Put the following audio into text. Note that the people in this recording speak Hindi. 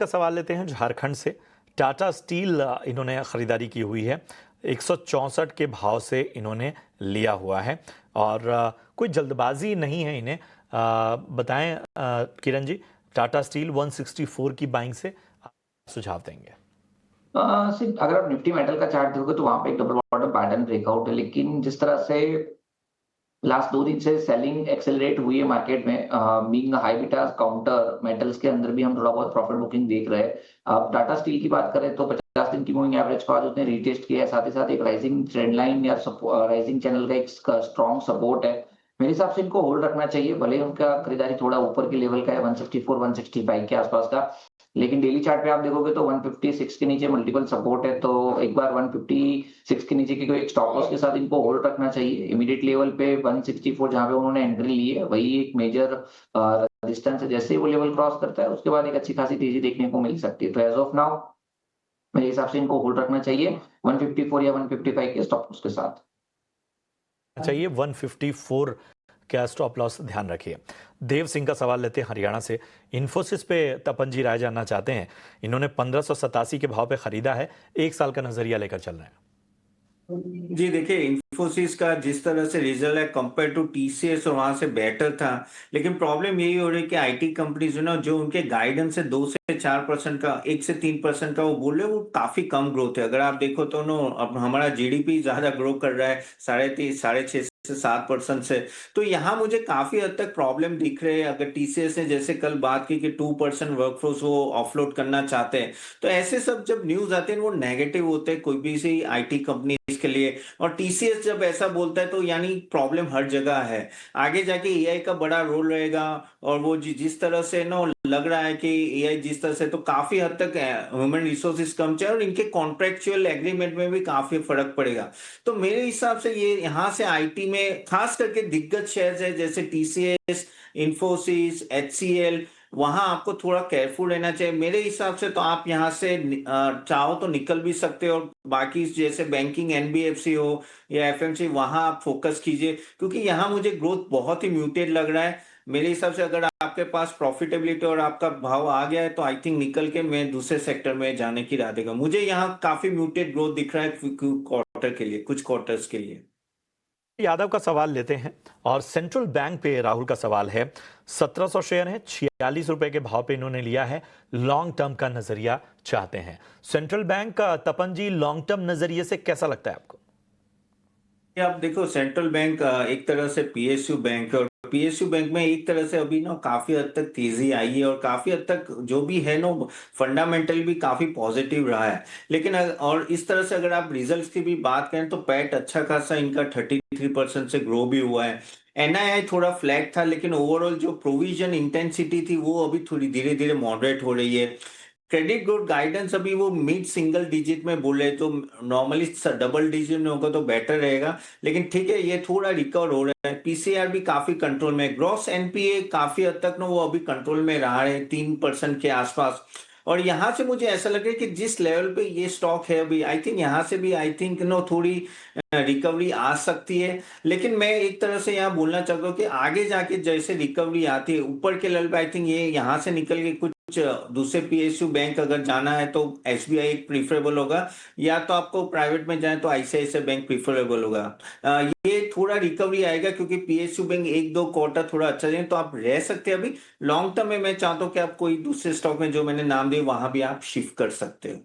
का सवाल लेते हैं झारखंड से। टाटा स्टील इन्होंने खरीदारी की हुई है, 164 के भाव से इन्होंने लिया हुआ है और कोई जल्दबाजी नहीं है इन्हें। बताएं किरण जी, टाटा स्टील 164 की बाइंग से आप सुझाव देंगे? सिर्फ अगर आप निफ्टी मेटल का चार्ट देखोगे तो वहाँ पे एक डबल बॉटम पैटर्न ब्रेकआउट है, लेकिन जिस तरह से लास्ट 2 दिन से सेलिंग एक्सेलरेट हुई है मार्केट में, being high beta counter metals के अंदर भी हम थोड़ा बहुत प्रॉफिट बुकिंग देख रहे हैं। अब टाटा स्टील की बात करें तो 50 दिन की मूविंग एवरेज को आज उसने रीटेस्ट किया है, साथ ही साथ एक राइजिंग ट्रेंड लाइन या राइजिंग चैनल का एक स्ट्रॉन्ग सपोर्ट है। मेरे हिसाब से इनको होल्ड रखना चाहिए, भले ही उनका खरीदारी थोड़ा ऊपर के लेवल का है, 164 165 के आसपास का, लेकिन डेली चार्ट पे आप देखोगे तो 156 के नीचे मल्टीपल सपोर्ट है, तो एक बार 156 के नीचे की कोई एक स्टॉप लॉस के साथ इनको होल्ड रखना चाहिए। इमीडिएट लेवल पे 164 जहां पे उन्होंने एंट्री ली है, वही एक मेजर रेजिस्टेंस है। जैसे ही वो लेवल क्रॉस करता है उसके बाद एक अच्छी खासी तेजी देखने को मिल सकती है। तो एज ऑफ नाउ मेरे हिसाब से इनको होल्ड रखना चाहिए 154 या 155 के स्टॉप लॉस के साथ। चाहिए 154 का स्टॉप लॉस ध्यान रखिए। देव सिंह का सवाल लेते हैं हरियाणा से। इन्फोसिस पे तपन जी राय जानना चाहते हैं। इन्होंने 1587 के भाव पे खरीदा है, 1 साल का नजरिया लेकर चल रहे हैं। जी देखिए, इन्फोसिस का जिस तरह से रिजल्ट है कंपेयर टू टीसीएस और वहां से बेटर था, लेकिन प्रॉब्लम यही हो रही है कि आईटी कंपनीज जो ना, जो उनके गाइडेंस है 2 से 4% का, 1 से 3% का वो बोल रहे हैं, वो काफी कम ग्रोथ है। अगर आप देखो तो नो, अब हमारा जीडीपी ज्यादा ग्रो कर रहा है, 3.5 6 से 7% से। तो यहाँ मुझे काफी हद तक प्रॉब्लम दिख रहे हैं। अगर टीसीएस ने जैसे कल बात की कि 2% वर्कफोर्स वो ऑफलोड करना चाहते हैं, तो ऐसे सब जब न्यूज आते हैं वो नेगेटिव होते हैं कोई भी सी आईटी कंपनी के लिए। और टीसीएस जब ऐसा बोलता है तो यानी प्रॉब्लम हर जगह है। आगे जाके एआई का बड़ा रोल रहेगा, और वो जिस तरह से ना लग रहा है कि एआई जिस तरह से, तो काफी हद तक ह्यूमन रिसोर्सेज कम चाहिए और इनके कॉन्ट्रेक्चुअल एग्रीमेंट में भी काफी फर्क पड़ेगा। तो मेरे हिसाब से ये यहाँ से आईटी में खास करके दिग्गज शेयर्स है जैसे टीसीएस, इंफोसिस, एचसीएल, वहां आपको थोड़ा केयरफुल रहना चाहिए मेरे हिसाब से। तो आप यहाँ से चाहो तो निकल भी सकते हो, और बाकी जैसे बैंकिंग एनबीएफसी हो या एफएमसी, वहां आप फोकस कीजिए, क्योंकि यहाँ मुझे ग्रोथ बहुत ही म्यूटेड लग रहा है। मेरे हिसाब से अगर आपके पास प्रॉफिटेबिलिटी और आपका भाव आ गया है तो आई थिंक निकल के मैं दूसरे सेक्टर में जाने की राह देगा। मुझे यहाँ काफी म्यूटेड ग्रोथ दिख रहा है क्वार्टर के लिए, कुछ क्वार्टर्स के लिए। यादव का सवाल लेते हैं और सेंट्रल बैंक पे राहुल का सवाल है। 1700 शेयर है, 46 रुपए के भाव पे इन्होंने लिया है, लॉन्ग टर्म का नजरिया चाहते हैं। सेंट्रल बैंक का तपन जी, लॉन्ग टर्म नजरिए से कैसा लगता है आपको? आप देखो, सेंट्रल बैंक एक तरह से पीएसयू बैंक है, और पीएसयू बैंक में एक तरह से अभी ना काफी हद तक तेजी आई है, और काफी हद तक जो भी है ना फंडामेंटल भी काफी पॉजिटिव रहा है। लेकिन और इस तरह से अगर आप रिजल्ट्स की भी बात करें तो पैट अच्छा खासा इनका 33% से ग्रो भी हुआ है। एनआईआई थोड़ा फ्लैट था, लेकिन ओवरऑल जो प्रोविजन इंटेंसिटी थी वो अभी थोड़ी धीरे धीरे मॉडरेट हो रही है। क्रेडिट ग्रोथ गाइडेंस अभी वो मिड सिंगल डिजिट में बोले, तो नॉर्मली डबल डिजिट में होगा तो बेटर रहेगा। लेकिन ठीक है, ये थोड़ा रिकवर हो रहा है। पीसीआर भी काफी कंट्रोल में है। ग्रॉस एनपीए काफी हद तक ना वो अभी कंट्रोल में रहा है, 3% के आसपास। और यहाँ से मुझे ऐसा लग रहा है कि जिस लेवल पे ये स्टॉक है अभी, आई थिंक यहाँ से भी आई थिंक नो थोड़ी रिकवरी आ सकती है। लेकिन मैं एक तरह से यहाँ बोलना चाहता हूँ कि आगे जाके जैसे रिकवरी आती है ऊपर के लेवल पे, आई थिंक ये यहाँ से निकल के कुछ दूसरे पीएसयू बैंक अगर जाना है तो एसबीआई एक प्रीफरेबल होगा, या तो आपको प्राइवेट में जाए तो आईसीआईसीआई बैंक प्रीफरेबल होगा। ये थोड़ा रिकवरी आएगा क्योंकि पीएसयू बैंक 1-2 क्वार्टर थोड़ा अच्छा जाए तो आप रह सकते हैं अभी। लॉन्ग टर्म में मैं चाहता हूँ कि आप कोई दूसरे स्टॉक में जो मैंने नाम दिए वहां भी आप शिफ्ट कर सकते हो।